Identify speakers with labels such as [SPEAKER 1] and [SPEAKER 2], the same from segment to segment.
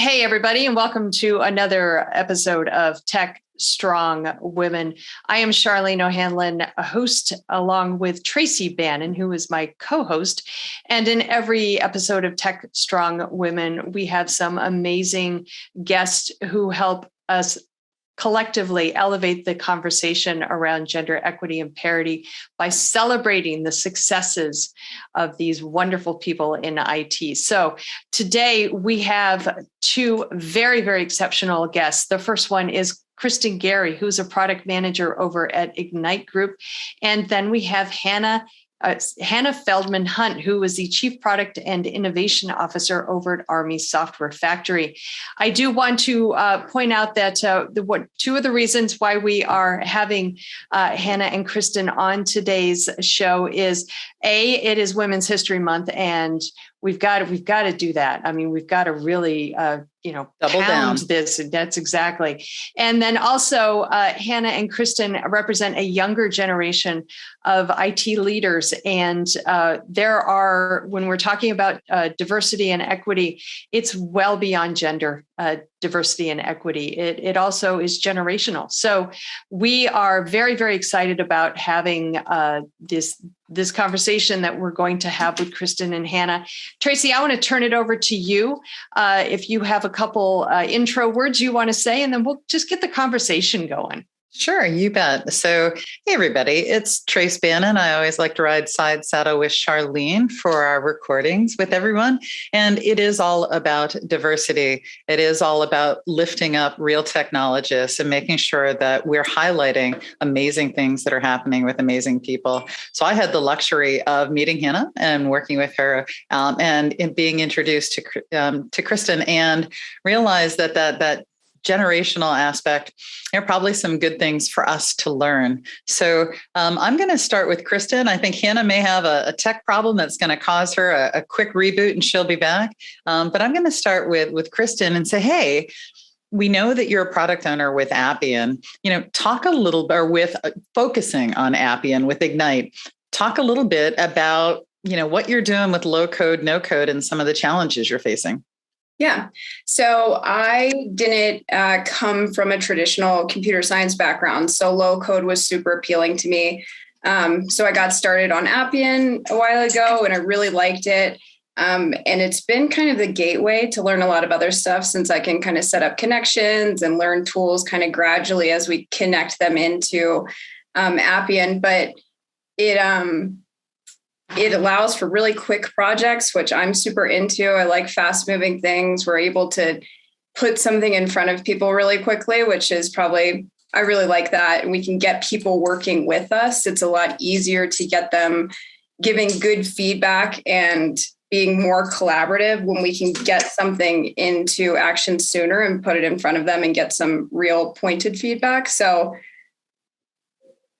[SPEAKER 1] Hey, everybody, and welcome to another episode of Tech Strong Women. I am Charlene O'Hanlon, a host, along with Tracy Bannon, who is my co-host. And in every episode of Tech Strong Women, we have some amazing guests who help us collectively elevate the conversation around gender equity and parity by celebrating the successes of these wonderful people in IT. So today we have two very, very exceptional guests. The first one is Kristen Garey, who's a product manager over at Ignyte Group. And then we have Hannah Feldman Hunt, who is the Chief Product and Innovation Officer over at Army Software Factory. I do want to point out that two of the reasons why we are having Hannah and Kristen on today's show is it is Women's History Month, and we've got to do that. I mean, we've got to really
[SPEAKER 2] double down
[SPEAKER 1] this. That's exactly. And then also Hannah and Kristen represent a younger generation of IT leaders. And when we're talking about diversity and equity, it's well beyond gender diversity and equity. It also is generational. So we are very, very excited about having this conversation that we're going to have with Kristen and Hannah. Tracy, I want to turn it over to you. If you have a couple intro words you want to say, and then we'll just get the conversation going.
[SPEAKER 2] Sure, you bet. So, hey, everybody, it's Trace Bannon. I always like to ride side saddle with Charlene for our recordings with everyone. And it is all about diversity. It is all about lifting up real technologists and making sure that we're highlighting amazing things that are happening with amazing people. So I had the luxury of meeting Hannah and working with her and in being introduced to Kristen, and realized that generational aspect, there are probably some good things for us to learn. So I'm going to start with Kristen. I think Hannah may have a tech problem that's going to cause her a quick reboot and she'll be back. But I'm going to start with Kristen and say, hey, we know that you're a product owner with Appian. Talk a little bit, or with focusing on Appian with Ignyte. Talk a little bit about, what you're doing with low code, no code, and some of the challenges you're facing.
[SPEAKER 3] Yeah. So I didn't come from a traditional computer science background. So low code was super appealing to me. So I got started on Appian a while ago and I really liked it. And it's been kind of the gateway to learn a lot of other stuff, since I can kind of set up connections and learn tools kind of gradually as we connect them into Appian. But it allows for really quick projects, which I'm super into. I like fast moving things. We're able to put something in front of people really quickly, which is I really like that. And we can get people working with us. It's a lot easier to get them giving good feedback and being more collaborative when we can get something into action sooner and put it in front of them and get some real pointed feedback.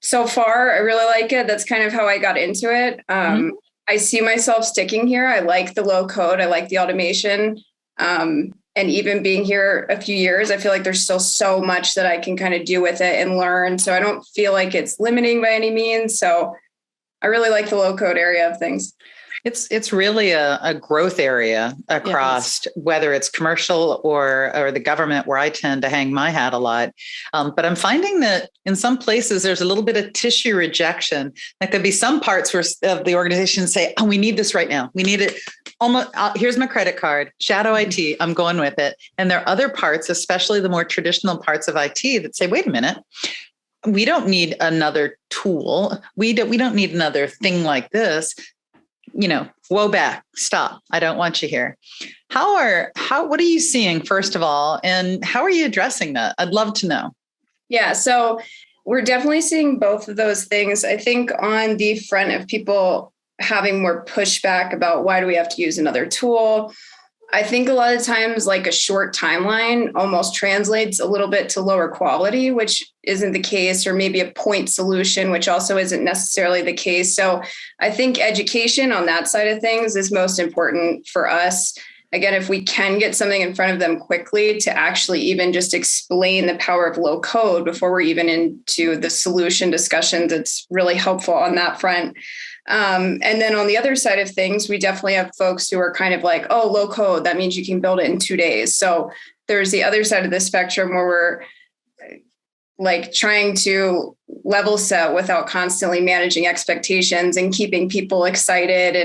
[SPEAKER 3] So far, I really like it. That's kind of how I got into it. I see myself sticking here. I like the low code. I like the automation. And even being here a few years, I feel like there's still so much that I can kind of do with it and learn. So I don't feel like it's limiting by any means. So I really like the low code area of things.
[SPEAKER 2] It's really a growth area across, whether it's commercial or the government, where I tend to hang my hat a lot. But I'm finding that in some places there's a little bit of tissue rejection. Like there'll be some parts of the organization say, "Oh, we need this right now. We need it. Almost. Here's my credit card. Shadow IT. I'm going with it." And there are other parts, especially the more traditional parts of IT, that say, "Wait a minute. We don't need another tool. We don't need another thing like this. Whoa back, stop. I don't want you here." What are you seeing, first of all, and how are you addressing that? I'd love to know.
[SPEAKER 3] Yeah. So we're definitely seeing both of those things. I think on the front of people having more pushback about why do we have to use another tool, I think a lot of times like a short timeline almost translates a little bit to lower quality, which isn't the case, or maybe a point solution, which also isn't necessarily the case. So I think education on that side of things is most important for us. Again, if we can get something in front of them quickly to actually even just explain the power of low code before we're even into the solution discussions, it's really helpful on that front. And then on the other side of things, we definitely have folks who are kind of like, oh, low code, that means you can build it in 2 days. So there's the other side of the spectrum where we're like trying to level set without constantly managing expectations and keeping people excited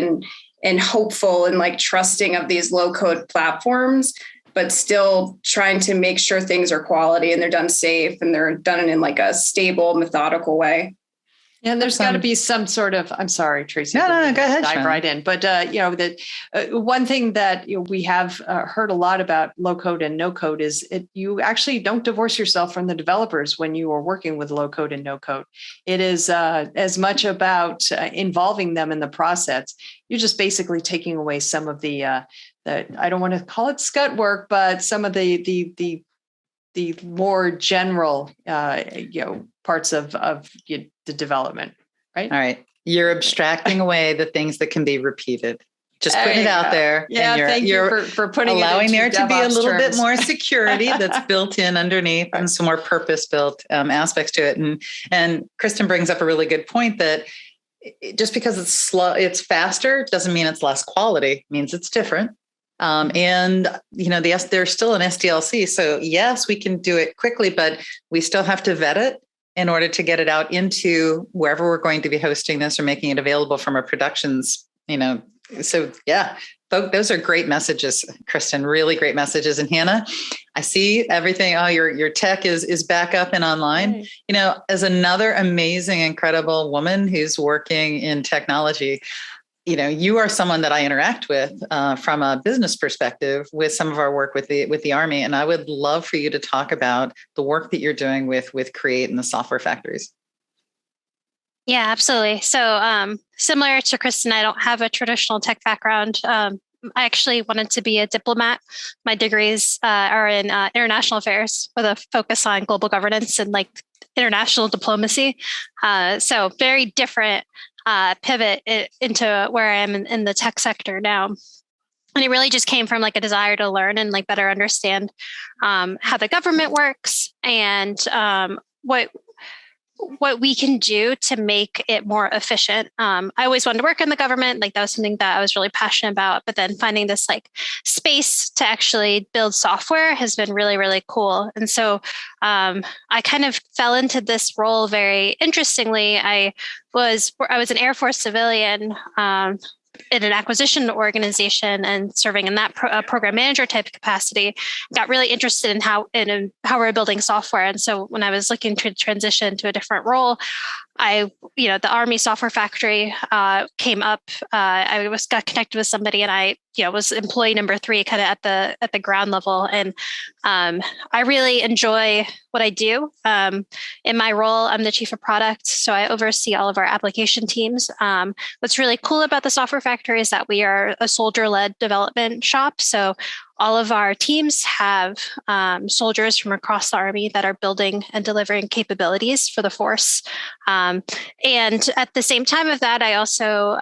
[SPEAKER 3] and hopeful and like trusting of these low code platforms, but still trying to make sure things are quality and they're done safe and they're done in like a stable, methodical way.
[SPEAKER 1] And there's got to be some sort of, I'm sorry, Tracy.
[SPEAKER 2] No, go ahead.
[SPEAKER 1] Dive right in. But, one thing that we have heard a lot about low code and no code is you actually don't divorce yourself from the developers when you are working with low code and no code. It is as much about involving them in the process. You're just basically taking away some of the I don't want to call it scut work, but some of the more general, parts of the development, right?
[SPEAKER 2] All right. You're abstracting away the things that can be repeated. Just putting it out there.
[SPEAKER 1] Yeah, thank you for putting
[SPEAKER 2] allowing
[SPEAKER 1] it into
[SPEAKER 2] there to be a little
[SPEAKER 1] terms.
[SPEAKER 2] bit more security that's built in underneath and some more purpose-built aspects to it. And Kristen brings up a really good point that just because it's slow, it's faster, doesn't mean it's less quality. It means it's different. There's still an SDLC. So yes, we can do it quickly, but we still have to vet it in order to get it out into wherever we're going to be hosting this or making it available from our productions, So yeah, those are great messages, Kristen, really great messages. And Hannah, I see everything. Oh, your tech is back up and online. Right. As another amazing, incredible woman who's working in technology, you are someone that I interact with from a business perspective with some of our work with the Army. And I would love for you to talk about the work that you're doing with Create and the software factories.
[SPEAKER 4] Yeah, absolutely. So similar to Kristen, I don't have a traditional tech background. I actually wanted to be a diplomat. My degrees are in international affairs with a focus on global governance and like international diplomacy. So very different pivot into where I am in the tech sector now. And it really just came from like a desire to learn and like better understand how the government works and what we can do to make it more efficient. I always wanted to work in the government. Like that was something that I was really passionate about, but then finding this like space to actually build software has been really, really cool. And so I kind of fell into this role very interestingly. I was an Air Force civilian in an acquisition organization and serving in that program manager type capacity, got really interested in how we're building software. And so when I was looking to transition to a different role, the Army software factory came up. I got connected with somebody, and I was employee number 3, kind of at the ground level. And I really enjoy what I do. In my role, I'm the chief of product, so I oversee all of our application teams. What's really cool about the software factory is that we are a soldier-led development shop. So all of our teams have soldiers from across the Army that are building and delivering capabilities for the force. And at the same time of that, I also,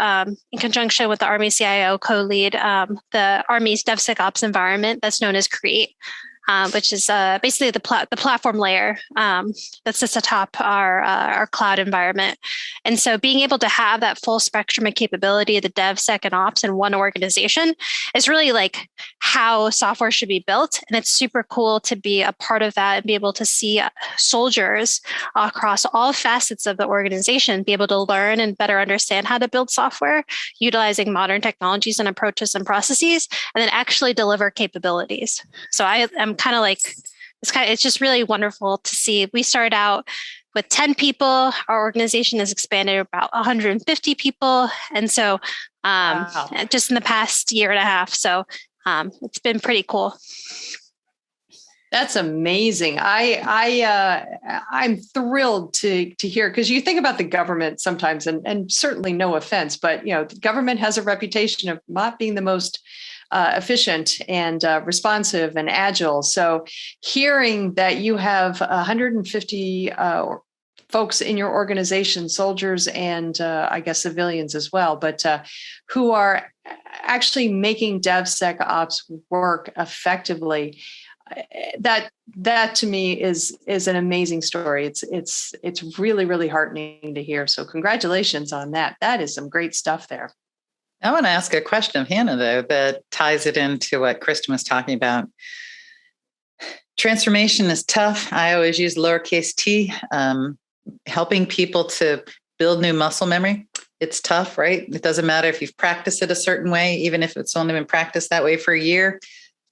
[SPEAKER 4] in conjunction with the Army CIO, co-lead the Army's DevSecOps environment that's known as Create, which is basically the platform layer that sits atop our cloud environment. And so being able to have that full spectrum of capability, the DevSec and Ops in one organization is really like how software should be built. And it's super cool to be a part of that and be able to see soldiers across all facets of the organization be able to learn and better understand how to build software, utilizing modern technologies and approaches and processes, and then actually deliver capabilities. So I'm kind of like, it's just really wonderful to see. We started out with 10 people. Our organization has expanded to about 150 people. And so wow. Just in the past year and a half. So it's been pretty cool.
[SPEAKER 1] That's amazing. I'm thrilled to hear, because you think about the government sometimes, and certainly no offense, but the government has a reputation of not being the most efficient and responsive and agile. So hearing that you have 150 folks in your organization, soldiers and I guess civilians as well, but who are actually making DevSecOps work effectively. that to me is an amazing story. It's really, really heartening to hear. So congratulations on that. That is some great stuff there.
[SPEAKER 2] I want to ask a question of Hannah, though, that ties it into what Kristen was talking about. Transformation is tough. I always use lowercase t, helping people to build new muscle memory. It's tough, right? It doesn't matter if you've practiced it a certain way, even if it's only been practiced that way for a year.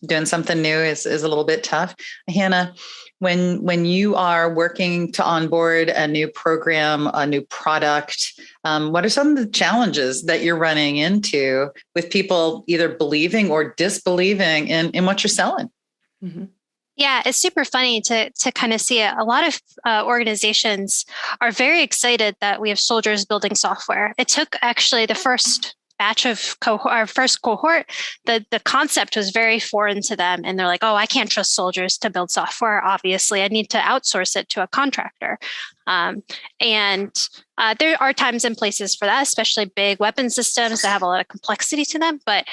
[SPEAKER 2] Doing something new is a little bit tough. Hannah, when you are working to onboard a new program, a new product, what are some of the challenges that you're running into with people either believing or disbelieving in what you're selling?
[SPEAKER 1] Mm-hmm.
[SPEAKER 4] Yeah, it's super funny to kind of see it. A lot of organizations are very excited that we have soldiers building software. It took actually the first batch of our first cohort, the concept was very foreign to them. And they're like, oh, I can't trust soldiers to build software. Obviously, I need to outsource it to a contractor. And there are times and places for that, especially big weapon systems that have a lot of complexity to them. But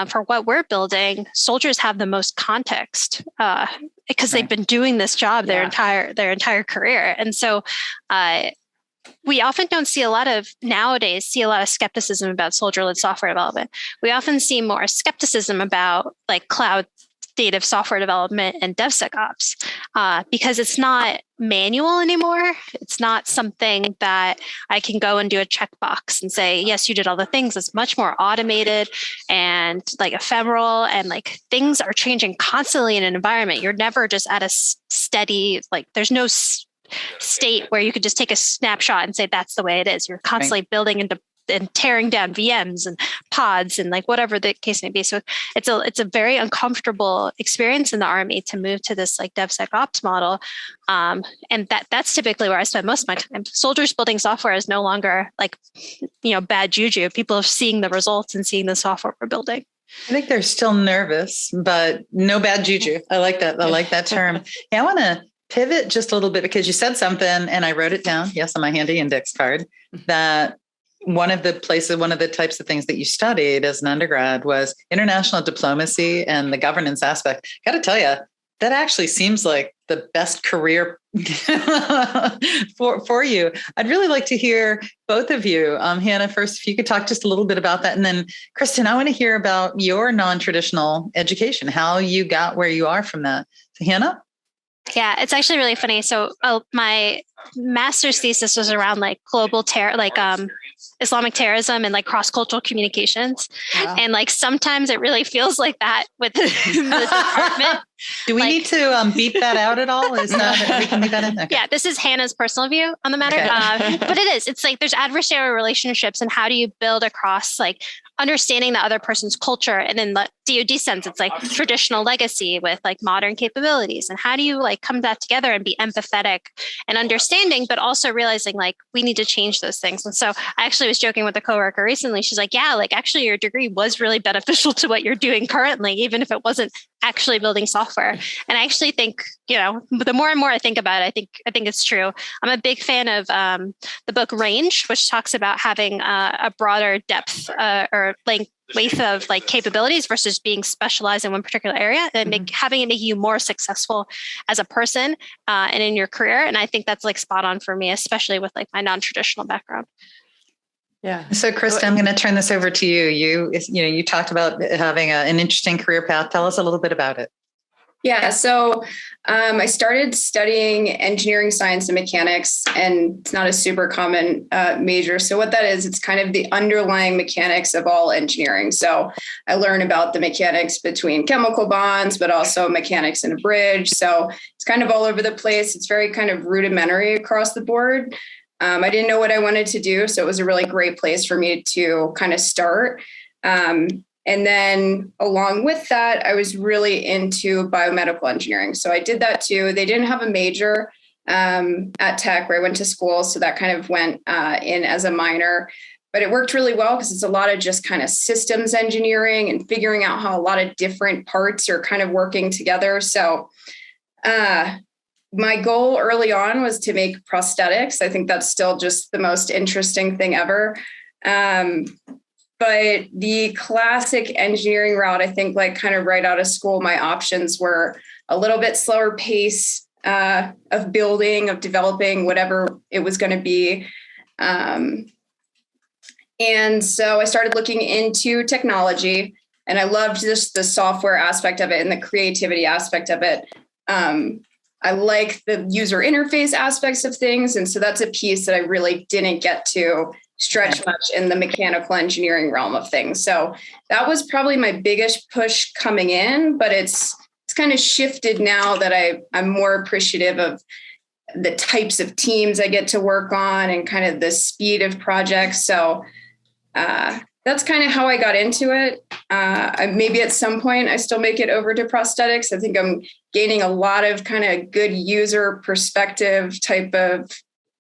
[SPEAKER 4] for what we're building, soldiers have the most context because they've been doing this job their entire career. And so we often don't see nowadays see a lot of skepticism about soldier-led software development. We often see more skepticism about like cloud native software development and DevSecOps because it's not manual anymore. It's not something that I can go and do a checkbox and say, yes, you did all the things. It's much more automated and like ephemeral, and like things are changing constantly in an environment. You're never just at a steady, like there's no state where you could just take a snapshot and say that's the way it is. You're constantly building and tearing down VMs and pods and like whatever the case may be. So it's a very uncomfortable experience in the Army to move to this like DevSecOps model. And that's typically where I spend most of my time. Soldiers building software is no longer like, bad juju. People are seeing the results and seeing the software we're building.
[SPEAKER 2] I think they're still nervous, but no bad juju. I like that. I like that term. Yeah, I want to pivot just a little bit because you said something and I wrote it down. Yes, on my handy index card, that one of the types of things that you studied as an undergrad was international diplomacy and the governance aspect. Got to tell you, that actually seems like the best career for you. I'd really like to hear both of you. Hannah, first, if you could talk just a little bit about that. And then Kristen, I want to hear about your non-traditional education, how you got where you are from that. So Hannah?
[SPEAKER 4] Yeah, it's actually really funny. So my master's thesis was around like global terror, like Islamic terrorism and like cross-cultural communications. Wow. And like sometimes it really feels like that with the department.
[SPEAKER 2] Do we need to beat that out at all? Is that we can leave that in there?
[SPEAKER 4] Yeah, this is Hannah's personal view on the matter. Okay. But it is. It's like there's adversarial relationships and how do you build across like understanding the other person's culture, and in the DoD sense, it's like traditional legacy with like modern capabilities. And how do you like come that together and be empathetic and understanding, but also realizing like we need to change those things. And so I actually was joking with a coworker recently. She's like, yeah, like actually your degree was really beneficial to what you're doing currently, even if it wasn't actually building software. And I actually think, the more and more I think about it, I think it's true. I'm a big fan of the book Range, which talks about having a broader depth or length of like capabilities versus being specialized in one particular area and having it make you more successful as a person and in your career. And I think that's like spot on for me, especially with like my non-traditional background.
[SPEAKER 2] Yeah. So Kristen, I'm going to turn this over to you. You talked about having an interesting career path. Tell us a little bit about it.
[SPEAKER 3] Yeah. So I started studying engineering, science, and mechanics, and it's not a super common major. So what that is, it's kind of the underlying mechanics of all engineering. So I learned about the mechanics between chemical bonds, but also mechanics in a bridge. So it's kind of all over the place. It's very kind of rudimentary across the board. I didn't know what I wanted to do. So it was a really great place for me to kind of start. And then along with that, I was really into biomedical engineering. So I did that too. They didn't have a major at Tech where I went to school. So that kind of went in as a minor. But it worked really well because it's a lot of just kind of systems engineering and figuring out how a lot of different parts are kind of working together. So my goal early on was to make prosthetics. I think that's still just the most interesting thing ever. But the classic engineering route, I think, like kind of right out of school, my options were a little bit slower pace of building, of developing whatever it was going to be. And so I started looking into technology, and I loved just the software aspect of it and the creativity aspect of it. I like the user interface aspects of things. And so that's a piece that I really didn't get to stretch much in the mechanical engineering realm of things. So that was probably my biggest push coming in, but it's kind of shifted now that I'm more appreciative of the types of teams I get to work on and kind of the speed of projects. So that's kind of how I got into it. Maybe at some point I still make it over to prosthetics. I think I'm gaining a lot of kind of good user perspective type of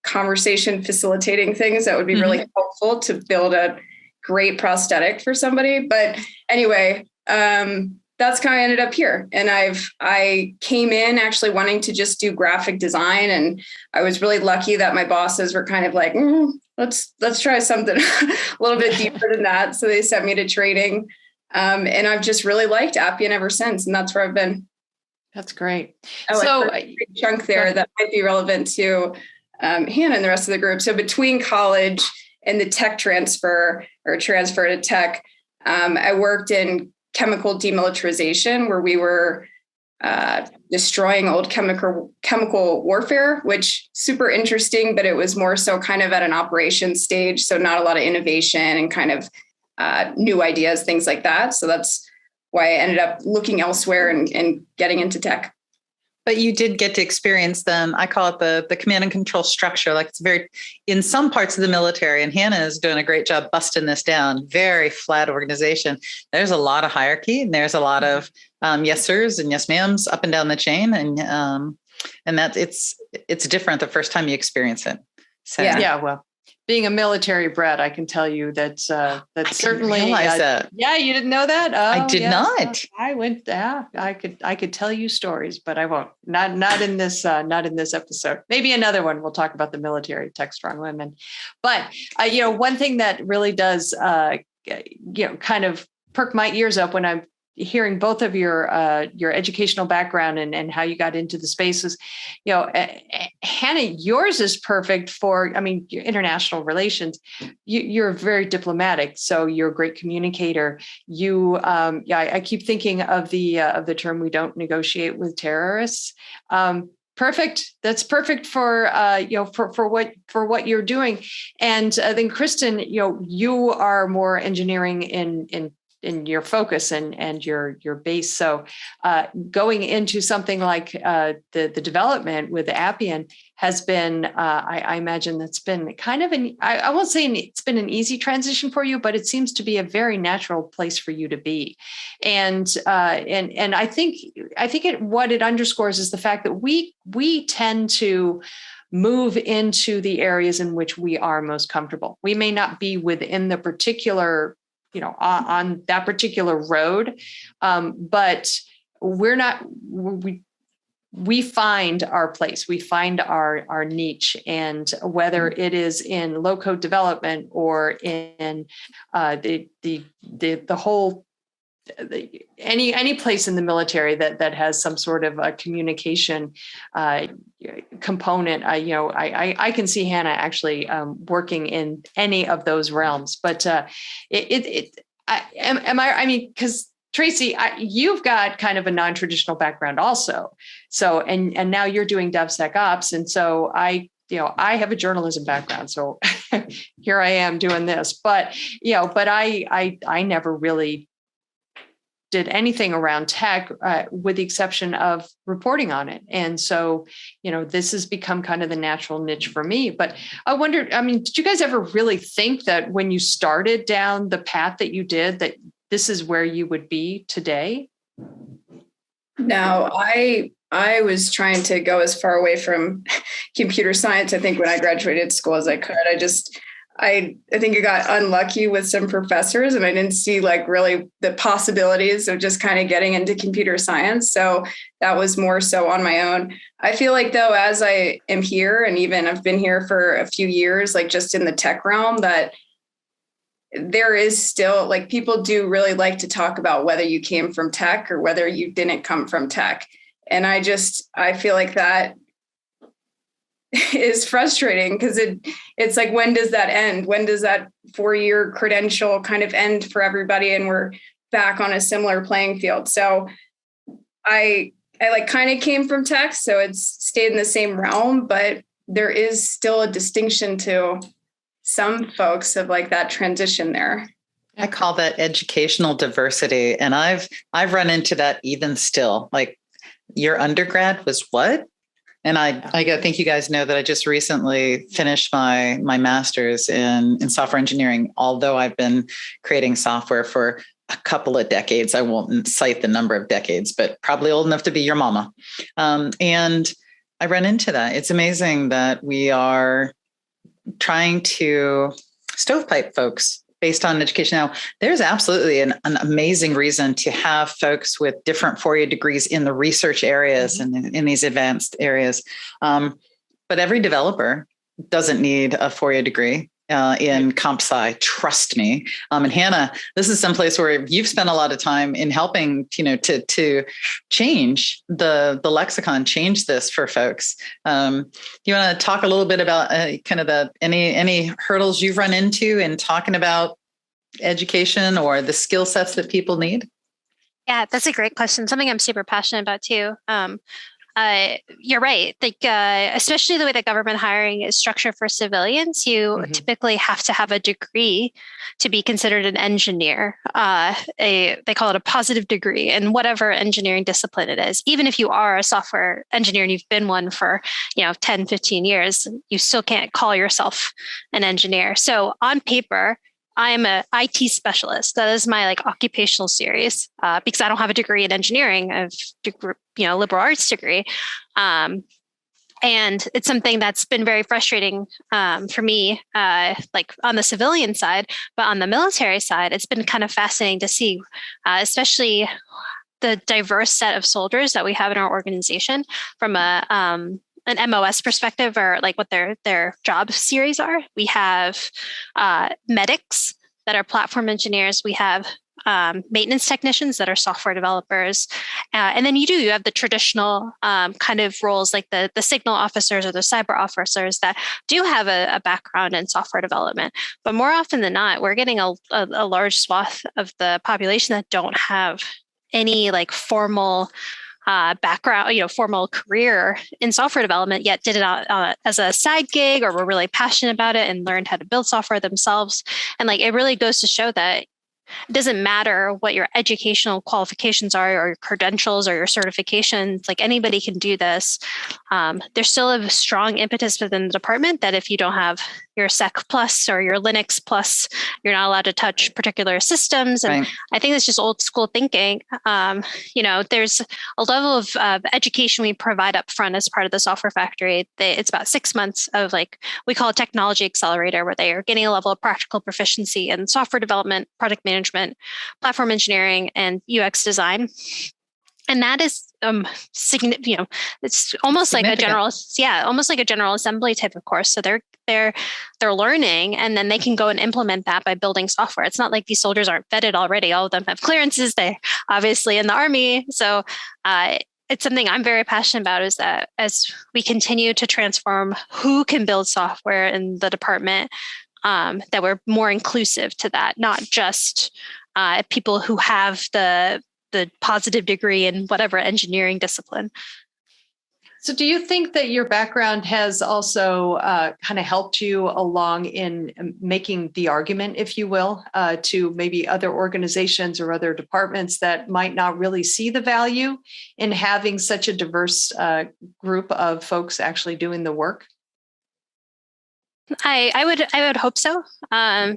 [SPEAKER 3] conversation facilitating things that would be really helpful to build a great prosthetic for somebody. But anyway, that's kind of ended up here. And I came in actually wanting to just do graphic design. And I was really lucky that my bosses were kind of like, let's try something a little bit deeper than that. So they sent me to training. And I've just really liked Appian ever since. And that's where I've been.
[SPEAKER 1] That's great.
[SPEAKER 3] So a chunk there that might be relevant to Hannah and the rest of the group. So between college and the tech transfer or transfer to tech, I worked in chemical demilitarization, where we were destroying old chemical warfare, which super interesting, but it was more so kind of at an operations stage. So not a lot of innovation and kind of new ideas, things like that. So that's why I ended up looking elsewhere and getting into tech.
[SPEAKER 2] But you did get to experience them. I call it the command and control structure. Like it's very, in some parts of the military, and Hannah is doing a great job busting this down, very flat organization. There's a lot of hierarchy, and there's a lot of yes sirs and yes ma'ams up and down the chain. And that it's different the first time you experience it. So,
[SPEAKER 1] yeah, well, being a military brat, I can tell you that's certainly.
[SPEAKER 2] That.
[SPEAKER 1] Yeah, you didn't know that?
[SPEAKER 2] I did not.
[SPEAKER 1] I went. Yeah, I could tell you stories, but I won't. Not in this. Not in this episode. Maybe another one. We'll talk about the military, tech strong women. But one thing that really does, kind of perk my ears up when I'm hearing both of your educational background and how you got into the spaces, Hannah, yours is perfect for, your international relations. You're very diplomatic, so you're a great communicator. I keep thinking of the term, we don't negotiate with terrorists. Perfect. That's perfect for what you're doing. And then Kristen, you are more engineering in your focus and your base. So going into something like the development with Appian has been, I imagine that's been kind of I won't say it's been an easy transition for you, but it seems to be a very natural place for you to be. And I think what it underscores is the fact that we tend to move into the areas in which we are most comfortable. We may not be within the particular on that particular road. But we find our place, we find our niche. And whether it is in low code development or in the whole, any place in the military that has some sort of a communication component, I can see Hannah actually working in any of those realms. But because Tracy, you've got kind of a non-traditional background also. So and now you're doing DevSecOps, and so I have a journalism background, so here I am doing this. But I never really did anything around tech with the exception of reporting on it. And so, this has become kind of the natural niche for me. But I wondered, did you guys ever really think that when you started down the path that you did, that this is where you would be today?
[SPEAKER 3] No, I was trying to go as far away from computer science, I think, when I graduated school as I could. I think I got unlucky with some professors, and I didn't see really the possibilities of just kind of getting into computer science. So that was more so on my own. I feel like, though, as I am here, and even I've been here for a few years, just in the tech realm, that there is still like people do really like to talk about whether you came from tech or whether you didn't come from tech. And I feel like that is frustrating because it's like, when does that end? When does that 4-year credential kind of end for everybody? And we're back on a similar playing field. So I like kind of came from tech, so it's stayed in the same realm, but there is still a distinction to some folks of like that transition there.
[SPEAKER 2] I call that educational diversity. And I've run into that even still. Like, your undergrad was what? And I think you guys know that I just recently finished my master's in software engineering, although I've been creating software for a couple of decades. I won't cite the number of decades, but probably old enough to be your mama. And I run into that. It's amazing that we are trying to stovepipe folks based on education. Now, there's absolutely an amazing reason to have folks with different 4-year degrees in the research areas and in these advanced areas. But every developer doesn't need a 4-year degree in comp sci, trust me. And Hannah, this is someplace where you've spent a lot of time in helping, to change the lexicon, change this for folks. Do you want to talk a little bit about kind of any hurdles you've run into in talking about education or the skill sets that people need?
[SPEAKER 4] Yeah, that's a great question. Something I'm super passionate about too. You're right. Like, especially the way that government hiring is structured for civilians, you typically have to have a degree to be considered an engineer. They call it a positive degree in whatever engineering discipline it is. Even if you are a software engineer and you've been one for 10, 15 years, you still can't call yourself an engineer. So on paper, I'm a IT specialist. That is my occupational series because I don't have a degree in engineering. I have liberal arts degree. And it's something that's been very frustrating for me, on the civilian side, but on the military side, it's been kind of fascinating to see, especially the diverse set of soldiers that we have in our organization from an MOS perspective, or what their job series are. We have medics that are platform engineers. We have maintenance technicians that are software developers. And then you have the traditional kind of roles like the signal officers or the cyber officers that do have a background in software development. But more often than not, we're getting a large swath of the population that don't have any formal background, formal career in software development, yet did it as a side gig, or were really passionate about it and learned how to build software themselves. And it really goes to show that it doesn't matter what your educational qualifications are, or your credentials, or your certifications. Anybody can do this. There's still a strong impetus within the department that if you don't have your Sec Plus or your Linux Plus, you're not allowed to touch particular systems. And right. I think it's just old school thinking. There's a level of education we provide up front as part of the software factory. It's about 6 months of we call it technology accelerator, where they are getting a level of practical proficiency in software development, product management, platform engineering, and UX design. And that is it's almost like a general, almost like a general assembly type of course. So they're learning, and then they can go and implement that by building software. It's not like these soldiers aren't vetted already. All of them have clearances. They're obviously in the Army. So it's something I'm very passionate about, is that as we continue to transform who can build software in the department, that we're more inclusive to that, not just people who have the positive degree in whatever engineering discipline.
[SPEAKER 1] So do you think that your background has also kind of helped you along in making the argument, if you will, to maybe other organizations or other departments that might not really see the value in having such a diverse group of folks actually doing the work?
[SPEAKER 4] I would hope so. I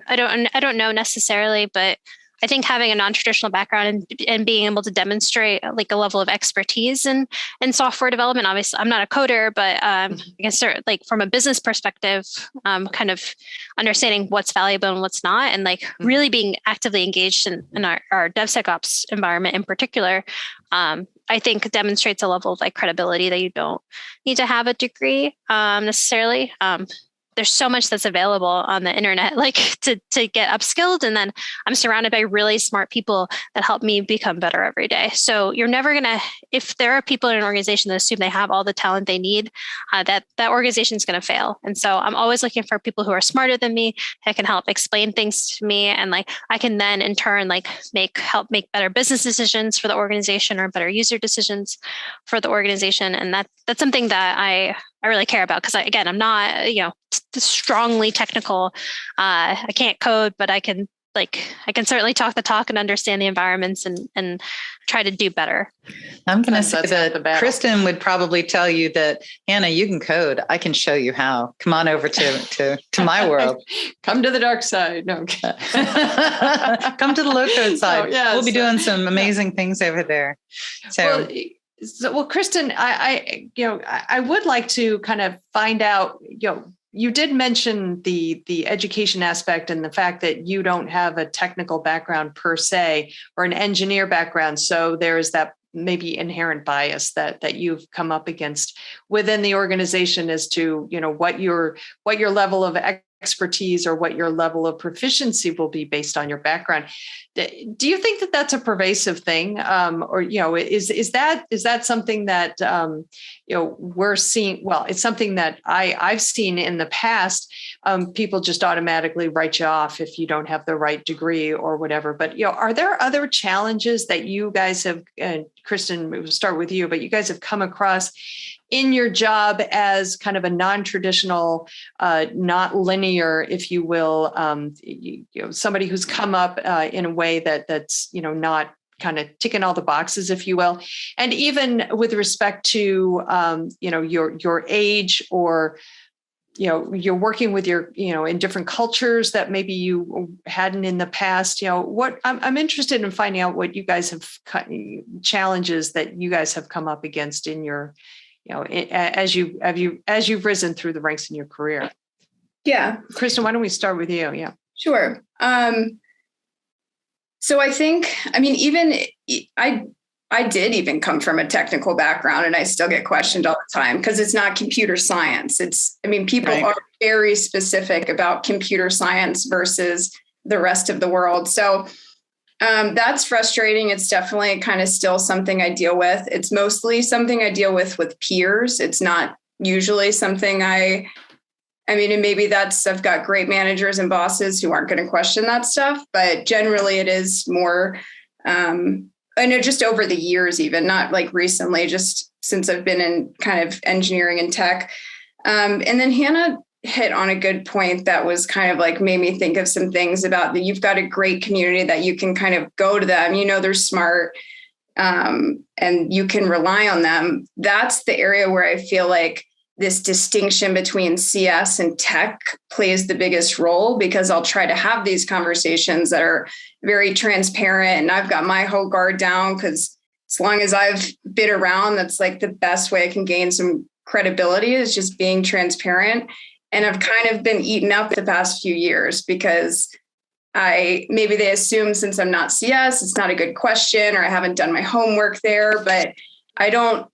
[SPEAKER 4] don't know necessarily, but I think having a non-traditional background and being able to demonstrate a level of expertise in software development. Obviously, I'm not a coder, but I guess from a business perspective, kind of understanding what's valuable and what's not, and really being actively engaged in our DevSecOps environment in particular. I think demonstrates a level of credibility that you don't need to have a degree necessarily. there's so much that's available on the internet, like to get upskilled. And then I'm surrounded by really smart people that help me become better every day. So you're never going to, if there are people in an organization that assume they have all the talent they need, that organization is going to fail. And so I'm always looking for people who are smarter than me, that can help explain things to me. And like, I can then in turn, like help make better business decisions for the organization or better user decisions for the organization. And that's something that I really care about, because again, I'm not, strongly technical. I can't code, but I can certainly talk the talk and understand the environments and try to do better.
[SPEAKER 2] I'm going to say that Kristen would probably tell you that, Hannah, you can code. I can show you how. Come on over to my world.
[SPEAKER 1] Come to the dark side. No.
[SPEAKER 2] Come to the low code side. We'll be doing some amazing things over there.
[SPEAKER 1] Well, Kristen, I would like to kind of find out, you did mention the education aspect and the fact that you don't have a technical background per se, or an engineer background. So there is that maybe inherent bias that you've come up against within the organization as to, what your level of expertise or what your level of proficiency will be based on your background. Do you think that that's a pervasive thing? Or, is that something that, we're seeing? Well, it's something that I've seen in the past. People just automatically write you off if you don't have the right degree or whatever. But, are there other challenges that you guys have, Kristen, we'll start with you, but you guys have come across in your job as kind of a non-traditional, not linear, if you will, somebody who's come up in a way that's, not kind of ticking all the boxes, if you will. And even with respect to, your age, or, you're working with your, in different cultures that maybe you hadn't in the past, what I'm interested in finding out what you guys have, challenges that you guys have come up against in your, as you've risen through the ranks in your career.
[SPEAKER 3] Yeah.
[SPEAKER 1] Kristen, why don't we start with you? Yeah.
[SPEAKER 3] Sure. So I think, even I did even come from a technical background, and I still get questioned all the time because it's not computer science. People
[SPEAKER 1] right.
[SPEAKER 3] are very specific about computer science versus the rest of the world. So that's frustrating. It's definitely kind of still something I deal with. It's mostly something I deal with peers. It's not usually something and maybe I've got great managers and bosses who aren't going to question that stuff, but generally it is more, I know just over the years, even not like recently, just since I've been in kind of engineering and tech. And then Hannah hit on a good point that was kind of like made me think of some things about that. You've got a great community that you can kind of go to them, they're smart, and you can rely on them. That's the area where I feel like this distinction between CS and tech plays the biggest role, because I'll try to have these conversations that are very transparent, and I've got my whole guard down, because as long as I've been around, that's like the best way I can gain some credibility, is just being transparent. And I've kind of been eaten up the past few years because maybe they assume since I'm not CS, it's not a good question, or I haven't done my homework there, but I don't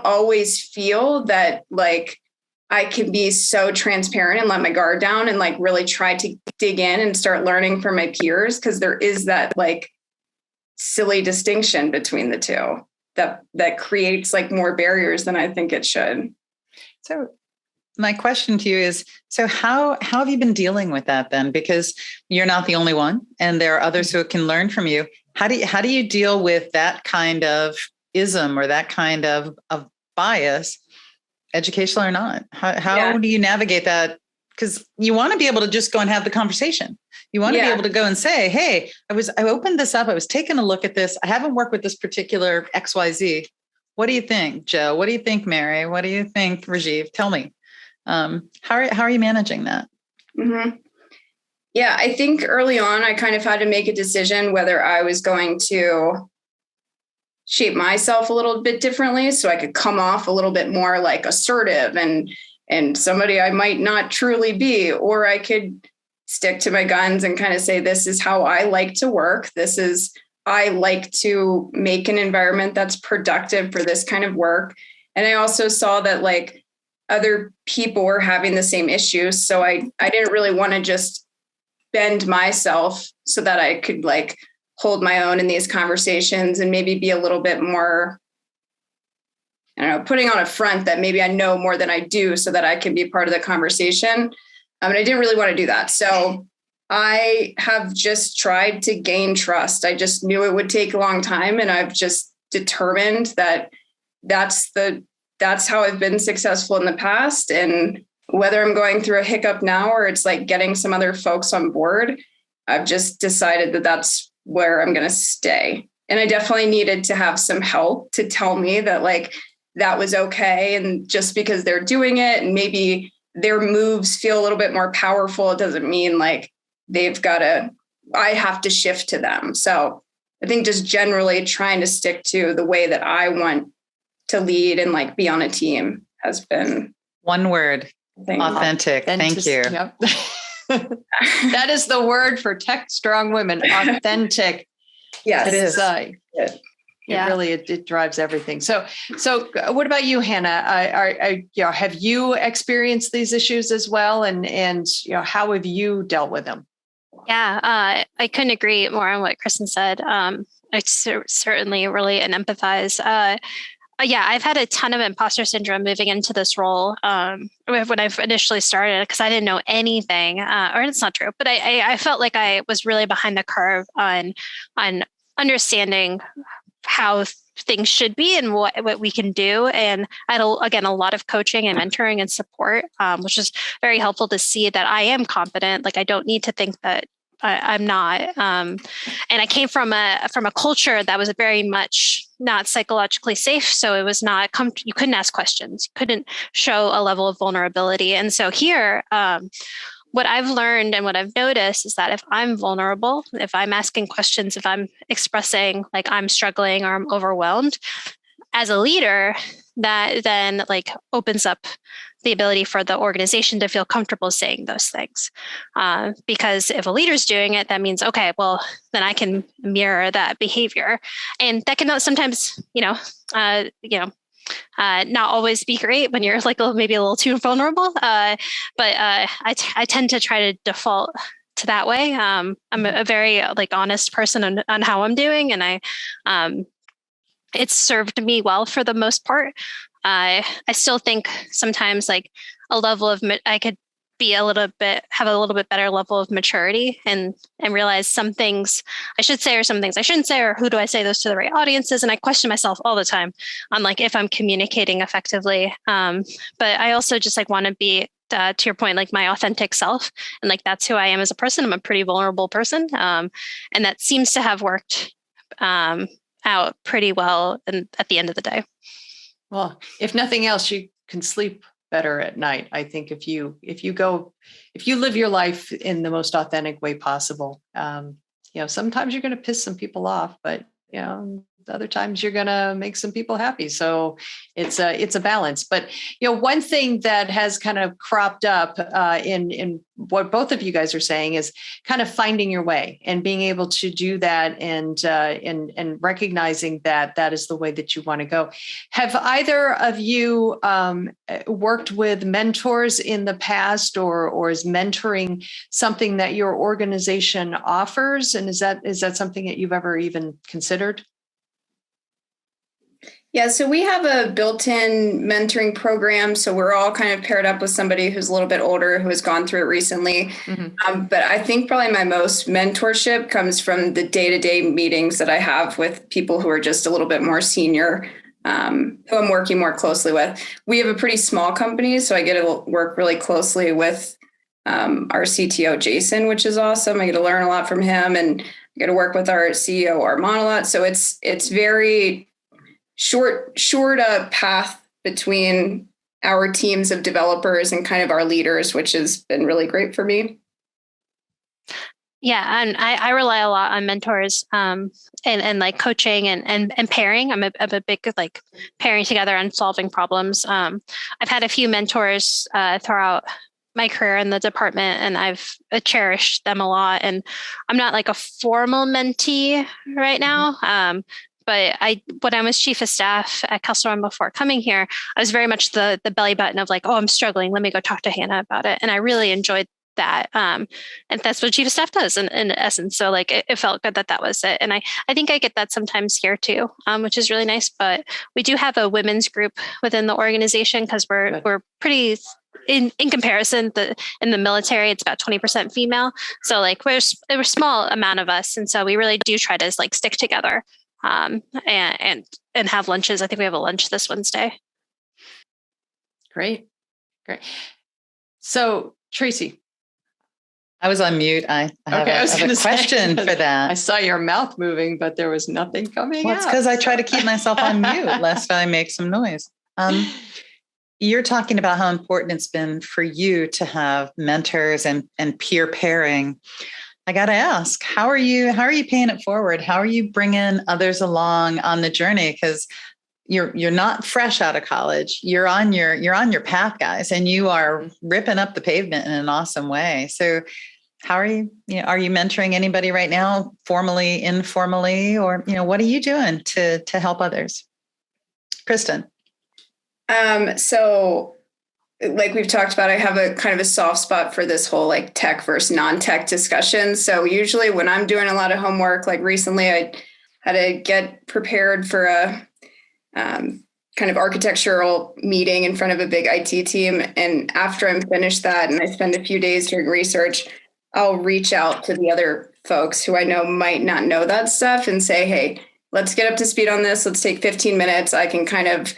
[SPEAKER 3] always feel that like I can be so transparent and let my guard down and like really try to dig in and start learning from my peers, because there is that like silly distinction between the two that creates like more barriers than I think it should.
[SPEAKER 2] So my question to you is, so how have you been dealing with that then? Because you're not the only one, and there are others who can learn from you. How do you deal with that kind of ism or that kind of bias, educational or not? How do you navigate that? Because you want to be able to just go and have the conversation. You want to be able to go and say, hey, I opened this up. I was taking a look at this. I haven't worked with this particular XYZ. What do you think, Joe? What do you think, Mary? What do you think, Rajiv? Tell me. How are you managing that?
[SPEAKER 3] Mm-hmm. Yeah, I think early on, I kind of had to make a decision whether I was going to shape myself a little bit differently so I could come off a little bit more like assertive and somebody I might not truly be, or I could stick to my guns and kind of say, this is how I like to work. I like to make an environment that's productive for this kind of work. And I also saw that like, other people were having the same issues. So I didn't really want to just bend myself so that I could like hold my own in these conversations and maybe be a little bit more, I don't know, putting on a front that maybe I know more than I do so that I can be part of the conversation. And I didn't really want to do that. So I have just tried to gain trust. I just knew it would take a long time. And I've just determined that that's how I've been successful in the past. And whether I'm going through a hiccup now or it's like getting some other folks on board, I've just decided that that's where I'm going to stay. And I definitely needed to have some help to tell me that like that was okay. And just because they're doing it and maybe their moves feel a little bit more powerful, it doesn't mean like I have to shift to them. So I think just generally trying to stick to the way that I want to lead and like be on a team has been
[SPEAKER 2] one word. Authentic. Thank you.
[SPEAKER 1] Yep. That is the word for tech strong women. Authentic.
[SPEAKER 3] Yes,
[SPEAKER 1] it is. It drives everything. So what about you, Hannah? Have you experienced these issues as well? And how have you dealt with them?
[SPEAKER 4] Yeah, I couldn't agree more on what Kristen said. I certainly relate and empathize. Yeah, I've had a ton of imposter syndrome moving into this role when I've initially started because I didn't know anything, or it's not true, but I felt like I was really behind the curve on understanding how things should be and what we can do. And I had, again, a lot of coaching and mentoring and support, which is very helpful to see that I am competent. Like I don't need to think that I'm not. And I came from a culture that was very much not psychologically safe. So it was not, you couldn't ask questions, you couldn't show a level of vulnerability. And so here, what I've learned and what I've noticed is that if I'm vulnerable, if I'm asking questions, if I'm expressing like I'm struggling or I'm overwhelmed, as a leader, that then like opens up the ability for the organization to feel comfortable saying those things. Because if a leader's doing it, that means, okay, well, then I can mirror that behavior. And that can sometimes, not always be great when you're like maybe a little too vulnerable. But I tend to try to default to that way. I'm a very like honest person on how I'm doing. And it's served me well for the most part. I still think sometimes like a level of, I could be have a little bit better level of maturity and realize some things I should say or some things I shouldn't say, or who do I say those to the right audiences? And I question myself all the time on like if I'm communicating effectively. But I also just like want to be, to your point, like my authentic self. And like that's who I am as a person. I'm a pretty vulnerable person. And that seems to have worked out pretty well at the end of the day.
[SPEAKER 1] Well, if nothing else, you can sleep better at night. I think if you live your life in the most authentic way possible, sometimes you're going to piss some people off, but other times you're going to make some people happy. So it's a balance. But one thing that has kind of cropped up in what both of you guys are saying is kind of finding your way and being able to do that and recognizing that that is the way that you want to go. Have either of you worked with mentors in the past, or is mentoring something that your organization offers? And is that something that you've ever even considered?
[SPEAKER 3] Yeah, so we have a built-in mentoring program. So we're all kind of paired up with somebody who's a little bit older, who has gone through it recently. Mm-hmm. But I think probably my most mentorship comes from the day-to-day meetings that I have with people who are just a little bit more senior, who I'm working more closely with. We have a pretty small company, so I get to work really closely with our CTO, Jason, which is awesome. I get to learn a lot from him, and I get to work with our CEO, Armand, a lot. So it's very short path between our teams of developers and kind of our leaders, which has been really great for me.
[SPEAKER 4] Yeah, and I rely a lot on mentors and like coaching and pairing. I'm a big like pairing together and solving problems. I've had a few mentors throughout my career in the department, and I've cherished them a lot. And I'm not like a formal mentee right now, But when I was chief of staff at Castle Run before coming here, I was very much the belly button of like, oh, I'm struggling. Let me go talk to Hannah about it. And I really enjoyed that. And that's what chief of staff does in essence. So like, it felt good that was it. And I think I get that sometimes here too, which is really nice. But we do have a women's group within the organization because we're pretty in comparison, in the military, it's about 20% female. So like we're a small amount of us. And so we really do try to like stick together and have lunches. I think we have a lunch this Wednesday.
[SPEAKER 1] Great. So Tracy.
[SPEAKER 2] I was on mute. I have a question for that.
[SPEAKER 1] I saw your mouth moving, but there was nothing coming out.
[SPEAKER 2] It's because I try to keep myself on mute lest I make some noise. You're talking about how important it's been for you to have mentors and peer pairing. I got to ask, how are you paying it forward? How are you bringing others along on the journey? Because you're not fresh out of college. You're on your path, guys, and you are ripping up the pavement in an awesome way. So how are you? Are you mentoring anybody right now, formally, informally, or what are you doing to help others? Kristen.
[SPEAKER 3] So like we've talked about, I have a kind of a soft spot for this whole like tech versus non-tech discussion. So usually when I'm doing a lot of homework, like recently I had to get prepared for a kind of architectural meeting in front of a big IT team. And after I'm finished that and I spend a few days doing research, I'll reach out to the other folks who I know might not know that stuff and say, hey, let's get up to speed on this. Let's take 15 minutes. I can kind of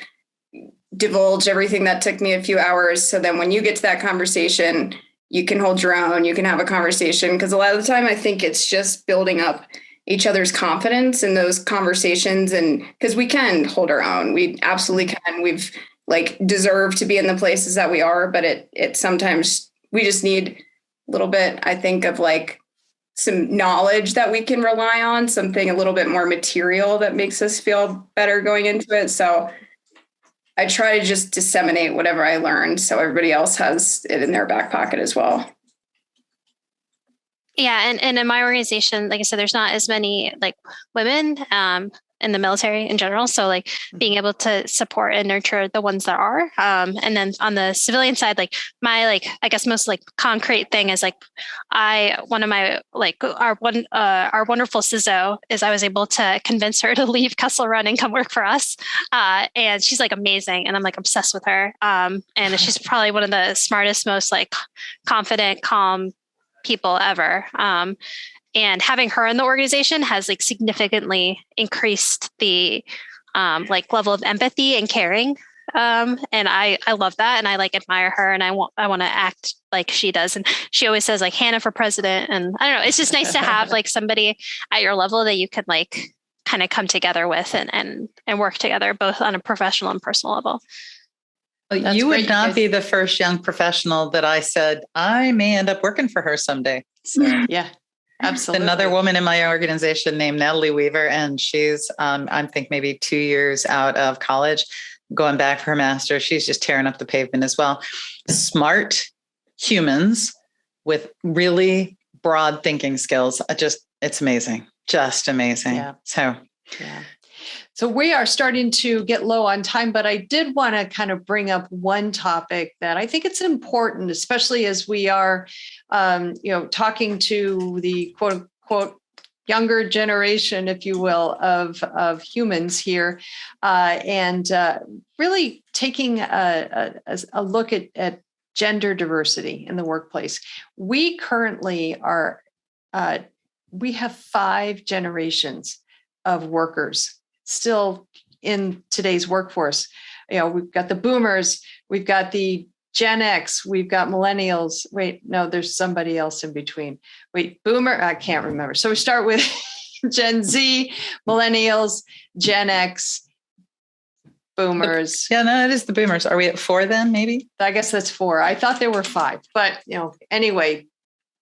[SPEAKER 3] divulge everything that took me a few hours. So then when you get to that conversation, you can hold your own, you can have a conversation. Because a lot of the time, I think it's just building up each other's confidence in those conversations. And because we can hold our own, we absolutely can. We've like deserved to be in the places that we are, but it sometimes we just need a little bit, I think, of like some knowledge that we can rely on, something a little bit more material that makes us feel better going into it. So I try to just disseminate whatever I learned so everybody else has it in their back pocket as well.
[SPEAKER 4] Yeah. And in my organization, like I said, there's not as many like women in the military in general. So like being able to support and nurture the ones that are. And then on the civilian side, like my, like, I guess most like concrete thing is like our wonderful CISO is I was able to convince her to leave Castle Run and come work for us. And she's like amazing. And I'm like obsessed with her. And she's probably one of the smartest, most like confident, calm people ever. And having her in the organization has like significantly increased the like level of empathy and caring. And I love that. And I like admire her and I want to act like she does. And she always says like Hannah for president. And I don't know, it's just nice to have like somebody at your level that you could like kind of come together with and work together both on a professional and personal level.
[SPEAKER 2] Well, you would not be the first young professional that I said, I may end up working for her someday. So
[SPEAKER 1] yeah. Absolutely.
[SPEAKER 2] Another woman in my organization named Natalie Weaver, and she's, I think maybe 2 years out of college, going back for her master's. She's just tearing up the pavement as well. Smart humans with really broad thinking skills. It's amazing. Just amazing.
[SPEAKER 1] Yeah.
[SPEAKER 2] So
[SPEAKER 1] we are starting to get low on time, but I did want to kind of bring up one topic that I think it's important, especially as we are, talking to the quote unquote younger generation, if you will, of humans here, and really taking a look at gender diversity in the workplace. We currently we have 5 generations of workers still in today's workforce. We've got the boomers, we've got the Gen X, we've got millennials. Wait, no, there's somebody else in between. Wait, boomer, I can't remember. So we start with Gen Z, millennials, Gen X, boomers.
[SPEAKER 2] Yeah, no, it is the boomers. Are we at 4 then, maybe?
[SPEAKER 1] I guess that's 4. I thought there were 5, but anyway,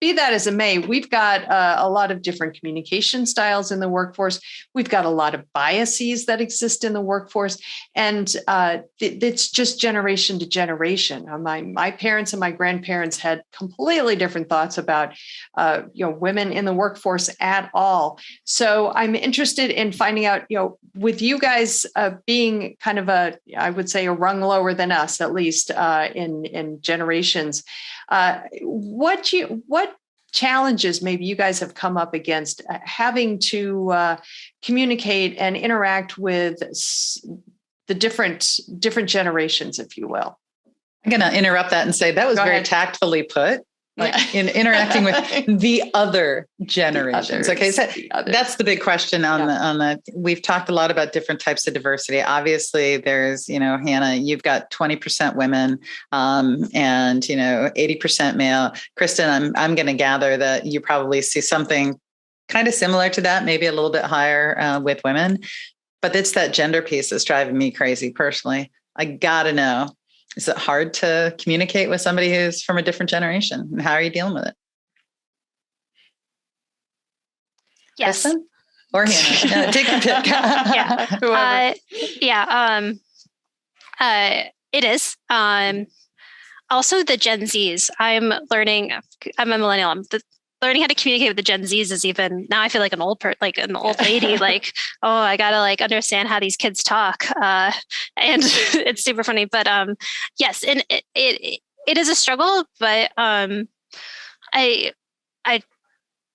[SPEAKER 1] be that as it may, we've got a lot of different communication styles in the workforce. We've got a lot of biases that exist in the workforce, and it's just generation to generation. My parents and my grandparents had completely different thoughts about women in the workforce at all. So I'm interested in finding out, with you guys being kind of I would say a rung lower than us, at least in generations, what challenges maybe you guys have come up against having to communicate and interact with the different generations, if you will?
[SPEAKER 2] I'm going to interrupt that and say that was very tactfully put. Like in interacting with the other generations. Okay. So that's the big question on the, we've talked a lot about different types of diversity. Obviously there's, Hannah, you've got 20% women, and 80% male. Kristen, I'm going to gather that you probably see something kind of similar to that, maybe a little bit higher with women, but it's that gender piece that's driving me crazy personally. I gotta know. Is it hard to communicate with somebody who's from a different generation? And how are you dealing with it?
[SPEAKER 4] Yes.
[SPEAKER 2] Kristen or Hannah? Take your pick.
[SPEAKER 4] It is. Also, the Gen Zs. I'm a millennial. Learning how to communicate with the Gen Zs is even now. I feel like an old lady. Like, oh, I gotta understand how these kids talk, and it's super funny. But yes, and it is a struggle. But I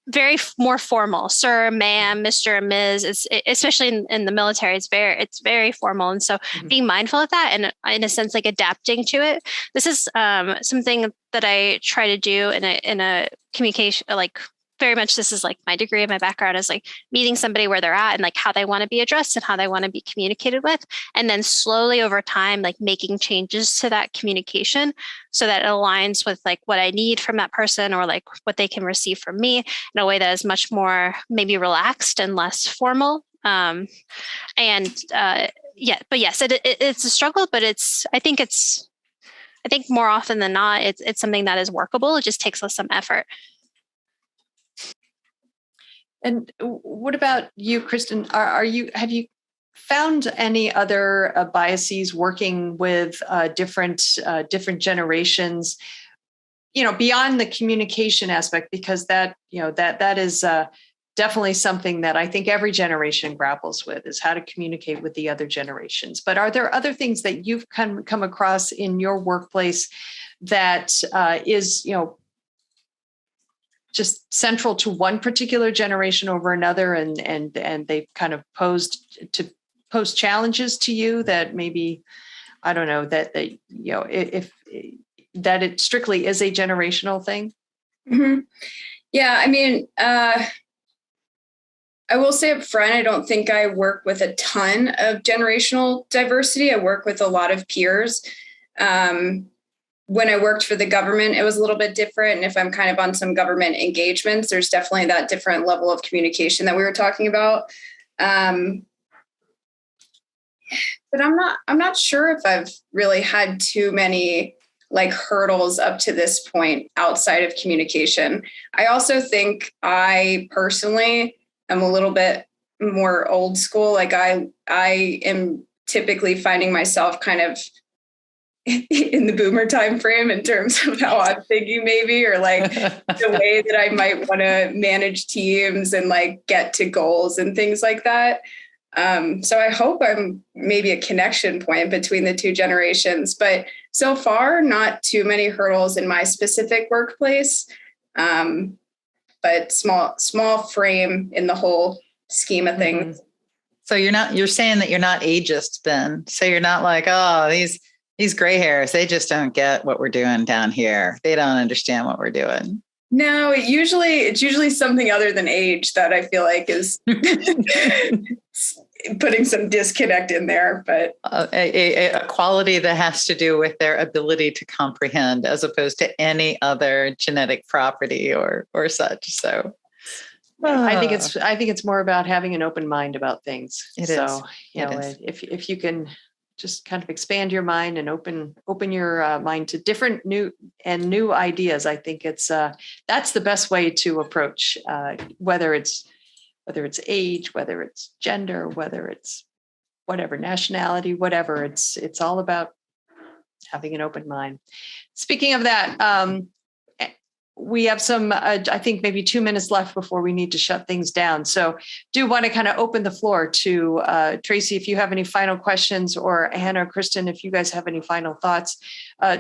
[SPEAKER 4] very more formal, sir, ma'am, Mr., Ms. It's especially in the military. It's very formal, and so being mindful of that, and in a sense, like adapting to it. This is something that I try to do in a communication, like very much. This is like my degree and my background is like meeting somebody where they're at and like how they want to be addressed and how they want to be communicated with, and then slowly over time, like making changes to that communication so that it aligns with like what I need from that person or like what they can receive from me in a way that is much more maybe relaxed and less formal. But yes, it's a struggle, but I think more often than not, it's something that is workable. It just takes us some effort.
[SPEAKER 1] And what about you, Kristen? Have you found any other biases working with different generations? Beyond the communication aspect, because that is definitely something that I think every generation grapples with, is how to communicate with the other generations. But are there other things that you've come across in your workplace that is just central to one particular generation over another, and they've kind of posed challenges to you that maybe, I don't know, that if that it strictly is a generational thing?
[SPEAKER 3] Mm-hmm. Yeah, I mean, I will say up front, I don't think I work with a ton of generational diversity. I work with a lot of peers. When I worked for the government, it was a little bit different. And if I'm kind of on some government engagements, there's definitely that different level of communication that we were talking about. But I'm not sure if I've really had too many like hurdles up to this point outside of communication. I also think I personally am a little bit more old school. Like I am typically finding myself kind of in the boomer time frame in terms of how I'm thinking, maybe, or like the way that I might want to manage teams and like get to goals and things like that. So I hope I'm maybe a connection point between the two generations, but so far, not too many hurdles in my specific workplace. But small frame in the whole scheme of things.
[SPEAKER 2] Mm-hmm. So you're saying that you're not ageist then. So you're not like, oh, these gray hairs, they just don't get what we're doing down here. They don't understand what we're doing.
[SPEAKER 3] No, it's usually something other than age that I feel like is putting some disconnect in there, but
[SPEAKER 2] a quality that has to do with their ability to comprehend as opposed to any other genetic property or such. So
[SPEAKER 1] I think it's more about having an open mind about things. If you can just kind of expand your mind and open your mind to different new ideas. I think that's the best way to approach whether it's age, whether it's gender, whether it's whatever nationality, whatever. It's all about having an open mind. Speaking of that, we have some, I think maybe 2 minutes left before we need to shut things down. So do want to kind of open the floor to Tracy, if you have any final questions, or Hannah or Kristen, if you guys have any final thoughts.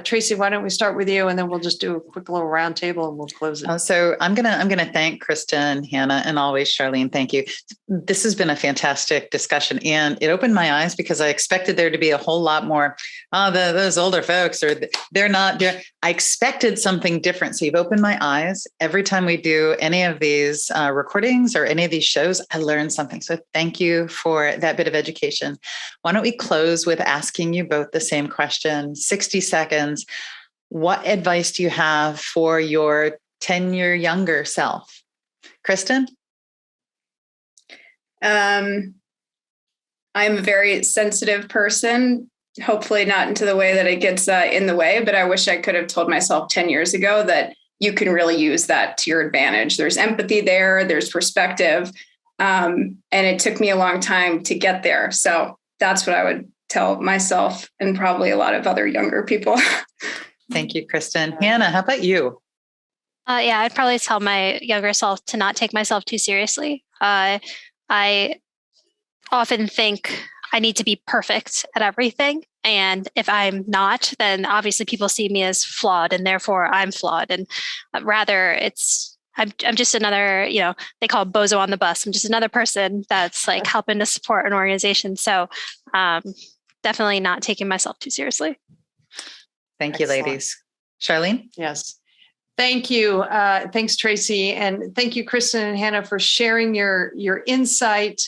[SPEAKER 1] Tracy, why don't we start with you, and then we'll just do a quick little round table and we'll close it.
[SPEAKER 2] So I'm gonna thank Kristen, Hannah, and always Charlene. Thank you. This has been a fantastic discussion, and it opened my eyes because I expected there to be a whole lot more. Those older folks, or they're not. I expected something different. So you've opened my eyes. Every time we do any of these recordings or any of these shows, I learn something. So thank you for that bit of education. Why don't we close with asking you both the same question, 60 seconds. What advice do you have for your 10-year younger self? Kristen?
[SPEAKER 3] I'm a very sensitive person, hopefully not into the way that it gets in the way, but I wish I could have told myself 10 years ago that you can really use that to your advantage. There's empathy there, there's perspective. And it took me a long time to get there. So that's what I would tell myself, and probably a lot of other younger people.
[SPEAKER 2] Thank you, Kristen. Hannah, how about you?
[SPEAKER 4] Yeah, I'd probably tell my younger self to not take myself too seriously. I often think I need to be perfect at everything. And if I'm not, then obviously people see me as flawed, and therefore I'm flawed. And rather I'm just another, they call it bozo on the bus. I'm just another person that's like helping to support an organization. So definitely not taking myself too seriously.
[SPEAKER 2] Thank you, ladies. Charlene?
[SPEAKER 1] Yes. Thank you. Thanks, Tracy. And thank you, Kristen and Hannah, for sharing your insight.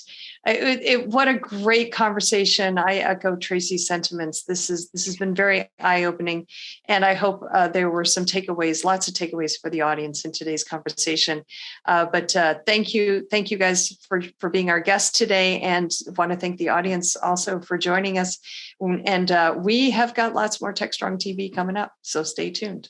[SPEAKER 1] What a great conversation. I echo Tracy's sentiments. This has been very eye-opening, and I hope there were some takeaways, lots of takeaways for the audience in today's conversation. But thank you guys for being our guests today, and want to thank the audience also for joining us. And we have got lots more Tech Strong TV coming up, so stay tuned.